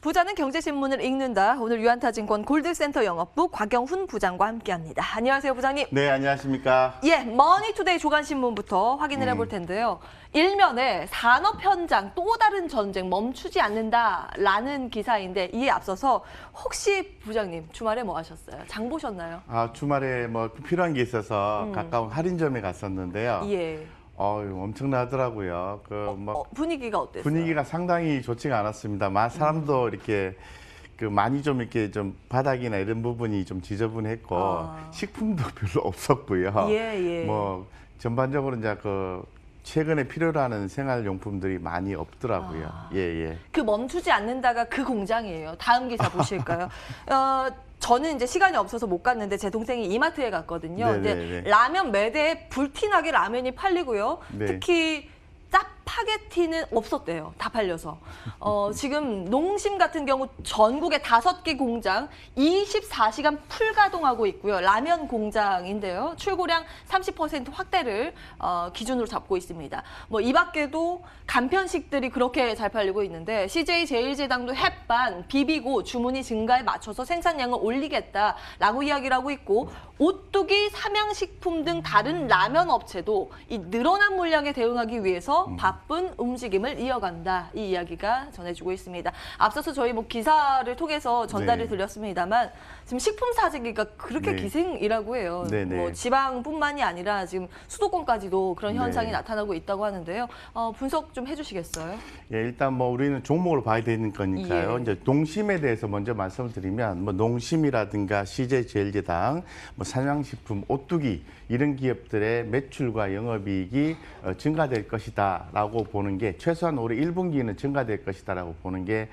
부자는 경제신문을 읽는다. 오늘 유한타증권 골드센터 영업부 곽영훈 부장과 함께합니다. 안녕하세요, 부장님. 네, 안녕하십니까. 예, 머니투데이 주간신문부터 확인을 해볼 텐데요. 일면에 산업 현장 또 다른 전쟁 멈추지 않는다라는 기사인데 이에 앞서서 혹시 부장님 주말에 뭐 하셨어요? 장 보셨나요? 주말에 뭐 필요한 게 있어서 가까운 할인점에 갔었는데요. 예. 엄청나더라고요. 분위기가 어땠어요? 분위기가 상당히 좋지가 않았습니다. 사람도 이렇게 많이 좀 이렇게 좀 바닥이나 이런 부분이 좀 지저분했고 식품도 별로 없었고요. 예. 뭐 전반적으로 이제 최근에 필요로 하는 생활용품들이 많이 없더라고요. 예. 그 멈추지 않는다가 그 공장이에요. 다음 기사 보실까요? 저는 이제 시간이 없어서 못 갔는데 제 동생이 이마트에 갔거든요. 근데 라면 매대에 불티나게 라면이 팔리고요. 네. 특히 짜파게티는 없었대요. 다 팔려서. 지금 농심 같은 경우 전국에 5개 공장 24시간 풀 가동하고 있고요. 라면 공장인데요. 출고량 30% 확대를 기준으로 잡고 있습니다. 뭐 이 밖에도 간편식들이 그렇게 잘 팔리고 있는데 CJ제일제당도 햇반, 비비고 주문이 증가에 맞춰서 생산량을 올리겠다라고 이야기를 하고 있고 오뚜기, 삼양식품 등 다른 라면 업체도 이 늘어난 물량에 대응하기 위해서 바쁜 움직임을 이어간다. 이 이야기가 전해지고 있습니다. 앞서서 저희 뭐 기사를 통해서 전달을 드렸습니다만 지금 식품 사재기가 그렇게 기생이라고 해요. 뭐 지방뿐만이 아니라 지금 수도권까지도 그런 현상이 나타나고 있다고 하는데요. 분석 좀 해주시겠어요? 예, 일단 뭐 우리는 종목을 봐야 되는 거니까요. 예. 이제 농심에 대해서 먼저 말씀을 드리면 뭐 농심이라든가 CJ제일제당, 뭐 삼양식품, 오뚜기 이런 기업들의 매출과 영업이익이 증가될 것이다라고 보는 게 최소한 올해 1분기는 증가될 것이다라고 보는 게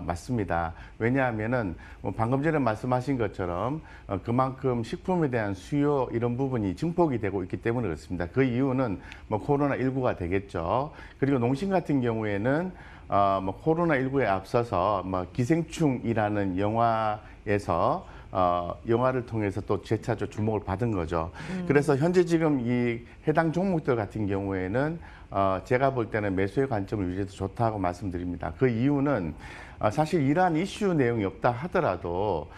맞습니다. 왜냐하면은 뭐 방금 전에 말씀하신 것처럼 그만큼 식품에 대한 수요 이런 부분이 증폭이 되고 있기 때문에 그렇습니다. 그 이유는 뭐 코로나19가 되겠죠. 그리고 농심 같은 경우에는 뭐 코로나19에 앞서서 뭐 기생충이라는 영화에서 영화를 통해서 또 재차적 주목을 받은 거죠. 그래서 현재 지금 이 해당 종목들 같은 경우에는 제가 볼 때는 매수의 관점을 유지해도 좋다고 말씀드립니다. 그 이유는 사실 이러한 이슈 내용이 없다 하더라도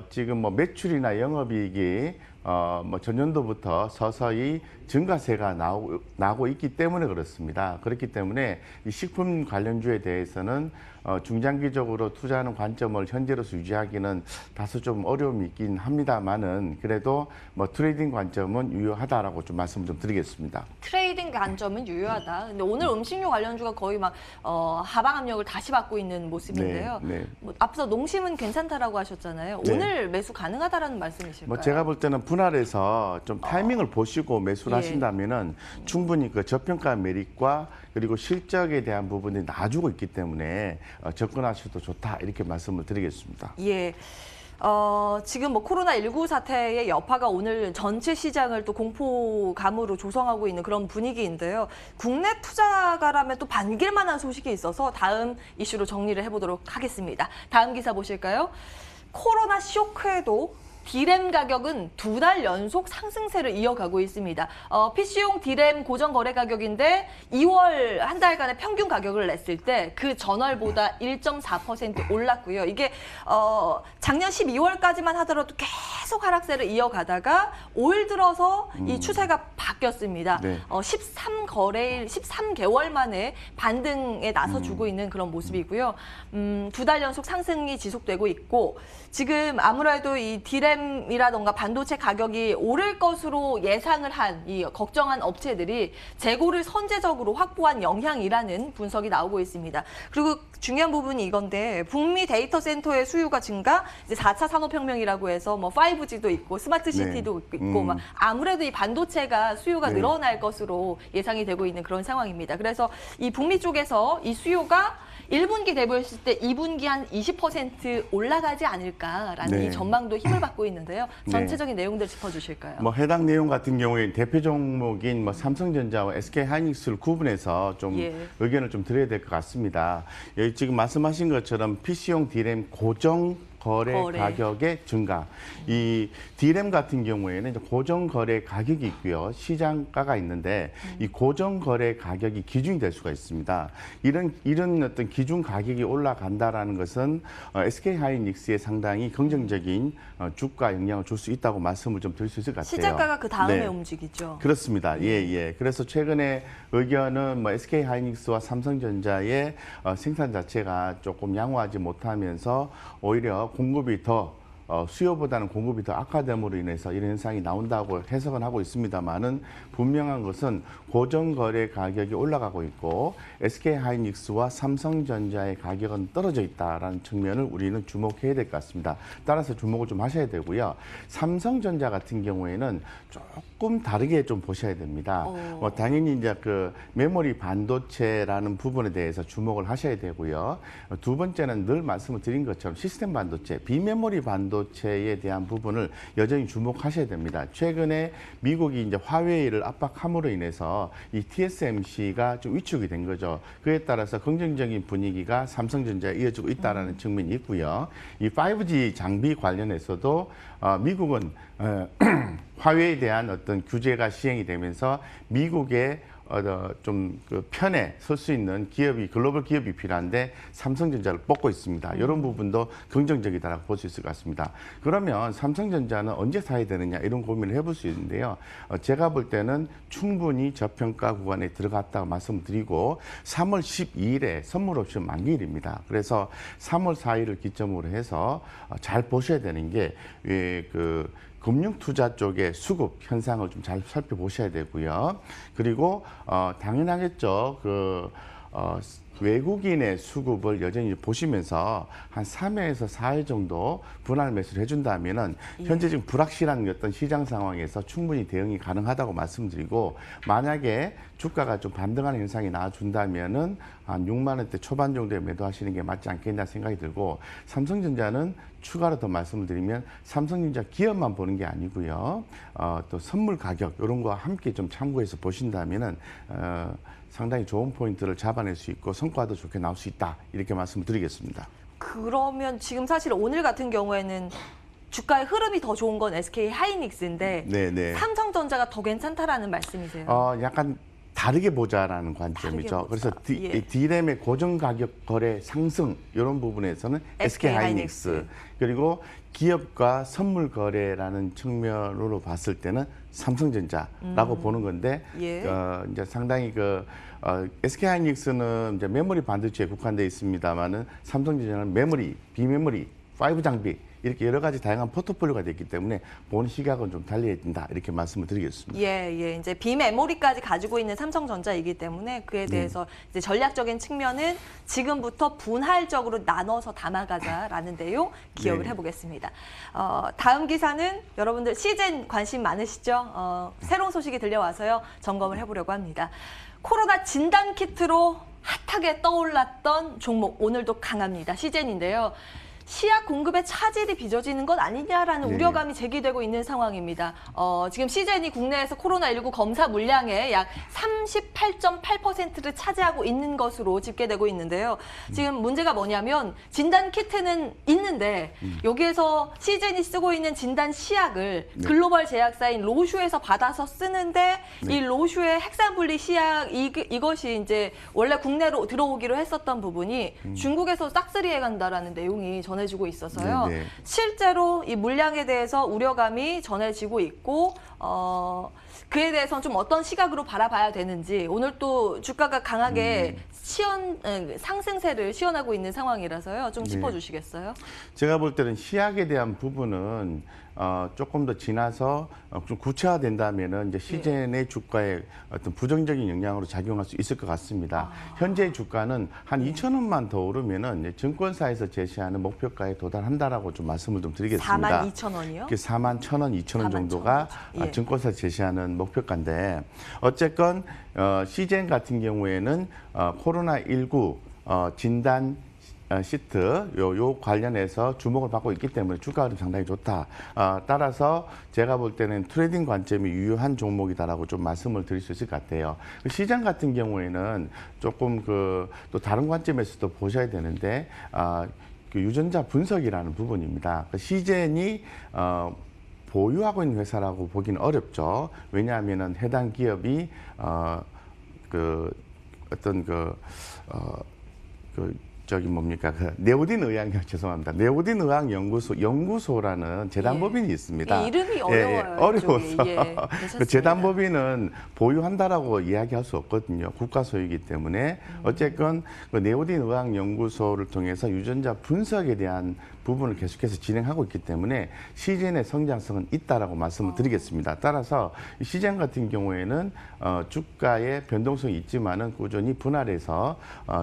지금 뭐 매출이나 영업이익이 뭐 전년도부터 서서히 증가세가 나오고 있기 때문에 그렇습니다. 그렇기 때문에 이 식품 관련주에 대해서는 중장기적으로 투자하는 관점을 현재로서 유지하기는 다소 좀 어려움이 있긴 합니다만은 그래도 뭐 트레이딩 관점은 유효하다라고 좀 말씀을 좀 드리겠습니다. 트레이딩 관점은 유효하다. 근데 오늘 음식료 관련주가 거의 막 하방 압력을 다시 받고 있는 모습인데요. 뭐 앞서 농심은 괜찮다라고 하셨잖아요. 오늘 매수 가능하다라는 말씀이실까요? 뭐 제가 볼 때는 분할해서 좀 타이밍을 보시고 매수를 하신다면은 충분히 그 저평가 메리트과 그리고 실적에 대한 부분이 나아지고 있기 때문에 접근하셔도 좋다 이렇게 말씀을 드리겠습니다. 예. 지금 뭐 코로나19 사태의 여파가 오늘 전체 시장을 또 공포감으로 조성하고 있는 그런 분위기인데요. 국내 투자가라면 또 반길 만한 소식이 있어서 다음 이슈로 정리를 해보도록 하겠습니다. 다음 기사 보실까요? 코로나 쇼크에도 디램 가격은 2달 연속 상승세를 이어가고 있습니다. PC용 디램 고정 거래 가격인데 2월 한 달간의 평균 가격을 냈을 때 그 전월보다 1.4% 올랐고요. 이게 작년 12월까지만 하더라도 계속 하락세를 이어가다가 올 들어서 이 추세가 바뀌었습니다. 13개월 만에 반등에 나서주고 있는 그런 모습이고요. 2달 연속 상승이 지속되고 있고 지금 아무래도 이 디램이라던가 반도체 가격이 오를 것으로 예상을 한 이 걱정한 업체들이 재고를 선제적으로 확보한 영향이라는 분석이 나오고 있습니다. 그리고 중요한 부분이 이건데 북미 데이터 센터의 수요가 증가, 이제 4차 산업혁명이라고 해서 뭐 5G도 있고 스마트 시티도 있고 막 아무래도 이 반도체가 수요가 늘어날 것으로 예상이 되고 있는 그런 상황입니다. 그래서 이 북미 쪽에서 이 수요가 1분기 대비했을 때 2분기 한 20% 올라가지 않을까라는 이 전망도 힘을 받고 있는데요. 전체적인 내용들 짚어주실까요? 뭐 해당 내용 같은 경우에 대표 종목인 뭐 삼성전자와 SK하이닉스를 구분해서 좀 의견을 좀 드려야 될 것 같습니다. 여기 지금 말씀하신 것처럼 PC용 디램 고정 거래 가격의 증가. 이 D램 같은 경우에는 이제 고정 거래 가격이 있고요. 시장가가 있는데 이 고정 거래 가격이 기준이 될 수가 있습니다. 이런 어떤 기준 가격이 올라간다라는 것은 SK 하이닉스에 상당히 긍정적인 주가 영향을 줄 수 있다고 말씀을 좀 드릴 수 있을 것 같아요. 시장가가 그 다음에 네. 움직이죠. 그렇습니다. 예. 그래서 최근에 의견은 뭐 SK 하이닉스와 삼성전자의 생산 자체가 조금 양호하지 못하면서 오히려 공급이 더 수요보다는 공급이 더 악화됨으로 인해서 이런 현상이 나온다고 해석은 하고 있습니다만은 분명한 것은 고정 거래 가격이 올라가고 있고 SK 하이닉스와 삼성전자의 가격은 떨어져 있다라는 측면을 우리는 주목해야 될 것 같습니다. 따라서 주목을 좀 하셔야 되고요. 삼성전자 같은 경우에는 조금 다르게 좀 보셔야 됩니다. 당연히 이제 그 메모리 반도체라는 부분에 대해서 주목을 하셔야 되고요. 두 번째는 늘 말씀을 드린 것처럼 시스템 반도체, 비메모리 반도체에 대한 부분을 여전히 주목하셔야 됩니다. 최근에 미국이 이제 화웨이를 압박함으로 인해서 이 TSMC가 좀 위축이 된 거죠. 그에 따라서 긍정적인 분위기가 삼성전자에 이어지고 있다는 측면이 있고요. 이 5G 장비 관련해서도 미국은 화웨이에 대한 어떤 규제가 시행이 되면서 미국의 좀 그 편에 설 수 있는 기업이 글로벌 기업이 필요한데 삼성전자를 뽑고 있습니다. 이런 부분도 긍정적이다라고 볼 수 있을 것 같습니다. 그러면 삼성전자는 언제 사야 되느냐 이런 고민을 해볼 수 있는데요. 제가 볼 때는 충분히 저평가 구간에 들어갔다고 말씀드리고 3월 12일에 선물 옵션 만기일입니다. 그래서 3월 4일을 기점으로 해서 잘 보셔야 되는 게 그 금융 투자 쪽의 수급 현상을 좀 잘 살펴보셔야 되고요. 그리고 당연하겠죠. 외국인의 수급을 여전히 보시면서 한 3회에서 4회 정도 분할 매수를 해준다면은 현재 지금 불확실한 어떤 시장 상황에서 충분히 대응이 가능하다고 말씀드리고 만약에 주가가 좀 반등하는 현상이 나와준다면은 한 6만 원대 초반 정도에 매도하시는 게 맞지 않겠나 생각이 들고 삼성전자는 추가로 더 말씀을 드리면 삼성전자 기업만 보는 게 아니고요. 또 선물 가격 이런 거와 함께 좀 참고해서 보신다면은 상당히 좋은 포인트를 잡아낼 수 있고 성과도 좋게 나올 수 있다. 이렇게 말씀을 드리겠습니다. 그러면 지금 사실 오늘 같은 경우에는 주가의 흐름이 더 좋은 건 SK 하이닉스인데 네네. 삼성전자가 더 괜찮다라는 말씀이세요? 약간 다르게 보자라는 관점이죠. 보자. 그래서 D램의 고정 가격 거래 상승 이런 부분에서는 SK 하이닉스 그리고 기업과 선물 거래라는 측면으로 봤을 때는 삼성전자라고 보는 건데 이제 상당히 SK 하이닉스는 이제 메모리 반도체에 국한되어 있습니다만은 삼성전자는 메모리, 비메모리, 5 장비 이렇게 여러 가지 다양한 포트폴리오가 됐기 때문에 보는 시각은 좀 달리해야 된다 이렇게 말씀을 드리겠습니다. 이제 비메모리까지 가지고 있는 삼성전자이기 때문에 그에 대해서 이제 전략적인 측면은 지금부터 분할적으로 나눠서 담아가자라는 내용 기억을 해보겠습니다. 다음 기사는 여러분들 시젠 관심 많으시죠? 새로운 소식이 들려와서요 점검을 해보려고 합니다. 코로나 진단 키트로 핫하게 떠올랐던 종목 오늘도 강합니다. 시젠인데요. 시약 공급에 차질이 빚어지는 것 아니냐라는 우려감이 제기되고 있는 상황입니다. 지금 시젠이 국내에서 코로나19 검사 물량의 약 38.8%를 차지하고 있는 것으로 집계되고 있는데요. 지금 문제가 뭐냐면 진단 키트는 있는데 여기에서 시젠이 쓰고 있는 진단 시약을 글로벌 제약사인 로슈에서 받아서 쓰는데 이 로슈의 핵산 분리 시약 이것이 이제 원래 국내로 들어오기로 했었던 부분이 중국에서 싹쓸이해 간다라는 내용이 전해지고 있어서요. 실제로 이 물량에 대해서 우려감이 전해지고 있고 그에 대해서는 좀 어떤 시각으로 바라봐야 되는지 오늘 또 주가가 강하게 상승세를 시현하고 있는 상황이라서요. 좀 짚어주시겠어요? 제가 볼 때는 시약에 대한 부분은 조금 더 지나서 좀 구체화된다면은 이제 시젠의 주가에 어떤 부정적인 영향으로 작용할 수 있을 것 같습니다. 현재 주가는 한 2,000원만 더 오르면은 이제 증권사에서 제시하는 목표가에 도달한다라고 좀 말씀을 좀 드리겠습니다. 42,000원이요? 41,000원, 2,000원 정도가 증권사 제시하는 목표가인데 어쨌건 시젠 같은 경우에는 코로나19 진단 시트 요 관련해서 주목을 받고 있기 때문에 주가가 상당히 좋다. 따라서 제가 볼 때는 트레이딩 관점이 유효한 종목이다라고 좀 말씀을 드릴 수 있을 것 같아요. 시장 같은 경우에는 조금 또 다른 관점에서도 보셔야 되는데 그 유전자 분석이라는 부분입니다. 그 시젠이 보유하고 있는 회사라고 보기는 어렵죠. 왜냐하면은 해당 기업이 저기 뭡니까 그 네오딘 의학 죄송합니다. 네오딘 의학 연구소라는 재단법인이 있습니다. 이름이 어려워요. 어려워서 그 괜찮습니다. 재단법인은 보유한다라고 이야기할 수 없거든요. 국가 소유이기 때문에 어쨌건 그 네오딘 의학 연구소를 통해서 유전자 분석에 대한 부분을 계속해서 진행하고 있기 때문에 시젠의 성장성은 있다라고 말씀을 드리겠습니다. 따라서 시젠 같은 경우에는 주가의 변동성이 있지만은 꾸준히 분할해서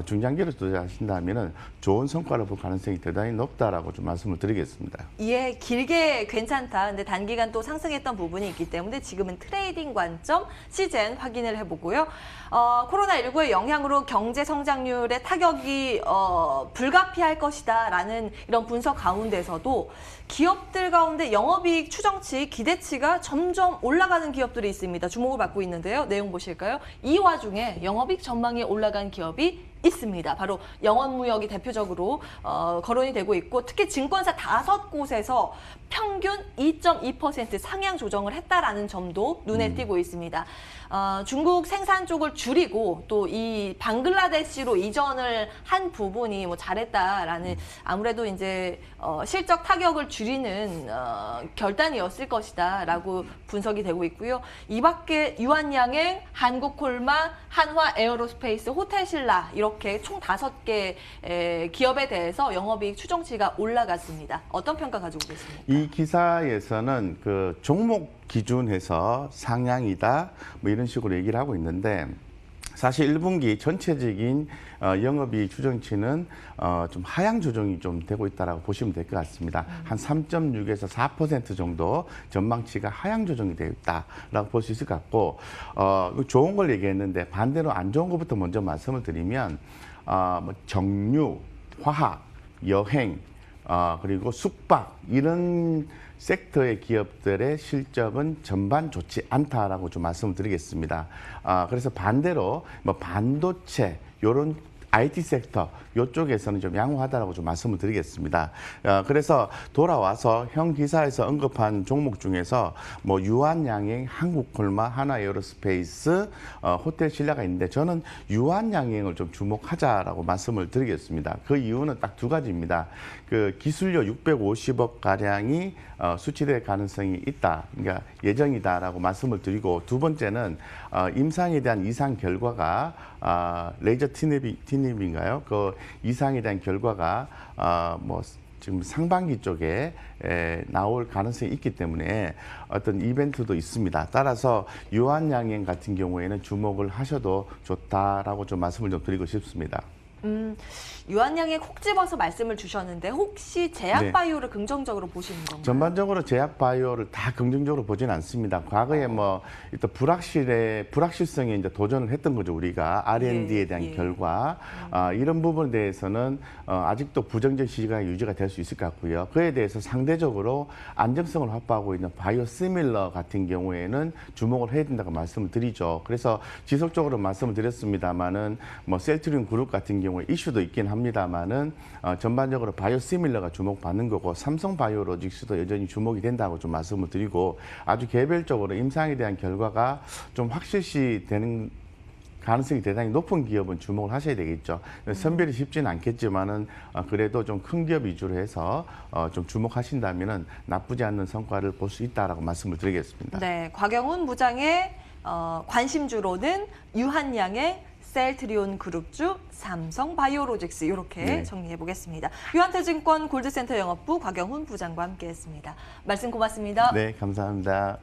중장기로 투자하신다면은 좋은 성과를 볼 가능성이 대단히 높다라고 좀 말씀을 드리겠습니다. 예, 길게 괜찮다. 근데 단기간 또 상승했던 부분이 있기 때문에 지금은 트레이딩 관점 시젠 확인을 해보고요. 코로나19의 영향으로 경제 성장률의 타격이 불가피할 것이다라는 이런 분석 가운데서도 기업들 가운데 영업이익 추정치, 기대치가 점점 올라가는 기업들이 있습니다. 주목을 받고 있는데요. 내용 보실까요? 이 와중에 영업이익 전망이 올라간 기업이 있습니다. 바로 영원무역이 대표적으로 거론이 되고 있고 특히 증권사 5곳에서 평균 2.2% 상향 조정을 했다라는 점도 눈에 띄고 있습니다. 중국 생산 쪽을 줄이고 또 이 방글라데시로 이전을 한 부분이 뭐 잘했다라는 아무래도 이제 실적 타격을 줄이는 결단이었을 것이다라고 분석이 되고 있고요. 이 밖에 유한양행, 한국콜마, 한화 에어로스페이스, 호텔신라 이렇게 총 5개 기업에 대해서 영업이익 추정치가 올라갔습니다. 어떤 평가 가지고 계십니까? 이 기사에서는 그 종목 기준해서 상향이다 뭐 이런 식으로 얘기를 하고 있는데 사실 1분기 전체적인 영업이익 추정치는 좀 하향 조정이 좀 되고 있다라고 보시면 될 것 같습니다. 한 3.6에서 4% 정도 전망치가 하향 조정이 되어 있다라고 볼 수 있을 것 같고 좋은 걸 얘기했는데 반대로 안 좋은 것부터 먼저 말씀을 드리면 뭐 정유, 화학, 여행 그리고 숙박 이런 섹터의 기업들의 실적은 전반 좋지 않다라고 좀 말씀을 드리겠습니다. 그래서 반대로 뭐 반도체 이런 IT 섹터 이쪽에서는 좀 양호하다라고 좀 말씀을 드리겠습니다. 그래서 돌아와서 형 기사에서 언급한 종목 중에서 뭐 유한양행, 한국콜마, 하나에어로스페이스, 호텔신라가 있는데 저는 유한양행을 좀 주목하자라고 말씀을 드리겠습니다. 그 이유는 딱 2가지입니다. 그 기술료 650억 가량이 수치될 가능성이 있다. 그러니까 예정이다라고 말씀을 드리고 두 번째는 임상에 대한 이상 결과가 레이저 티닙인가요? 그 이상에 대한 결과가 뭐 지금 상반기 쪽에 나올 가능성이 있기 때문에 어떤 이벤트도 있습니다. 따라서 유한양행 같은 경우에는 주목을 하셔도 좋다라고 좀 말씀을 좀 드리고 싶습니다. 유한양행 콕 집어서 말씀을 주셨는데 혹시 제약바이오를 긍정적으로 보시는 건가요? 전반적으로 제약바이오를 다 긍정적으로 보지는 않습니다. 과거에 뭐 일단 불확실성에 이제 도전을 했던 거죠. 우리가 R&D에 대한 결과 이런 부분에 대해서는 아직도 부정적 시기가 유지가 될 수 있을 것 같고요. 그에 대해서 상대적으로 안정성을 확보하고 있는 바이오시밀러 같은 경우에는 주목을 해야 된다고 말씀을 드리죠. 그래서 지속적으로 말씀을 드렸습니다만은 뭐 셀트리온 그룹 같은 경우에 이슈도 있긴 합니다만은 전반적으로 바이오시밀러가 주목받는 거고 삼성바이오로직스도 여전히 주목이 된다고 좀 말씀을 드리고 아주 개별적으로 임상에 대한 결과가 좀 확실시 되는 가능성이 대단히 높은 기업은 주목을 하셔야 되겠죠. 선별이 쉽지는 않겠지만은 그래도 좀 큰 기업 위주로 해서 좀 주목하신다면은 나쁘지 않는 성과를 볼 수 있다라고 말씀을 드리겠습니다. 네, 곽영훈 부장의 관심주로는 유한양행, 셀트리온 그룹주, 삼성바이오로직스 이렇게 정리해 보겠습니다. 유한태증권 골드센터 영업부 곽영훈 부장과 함께했습니다. 말씀 고맙습니다. 네, 감사합니다.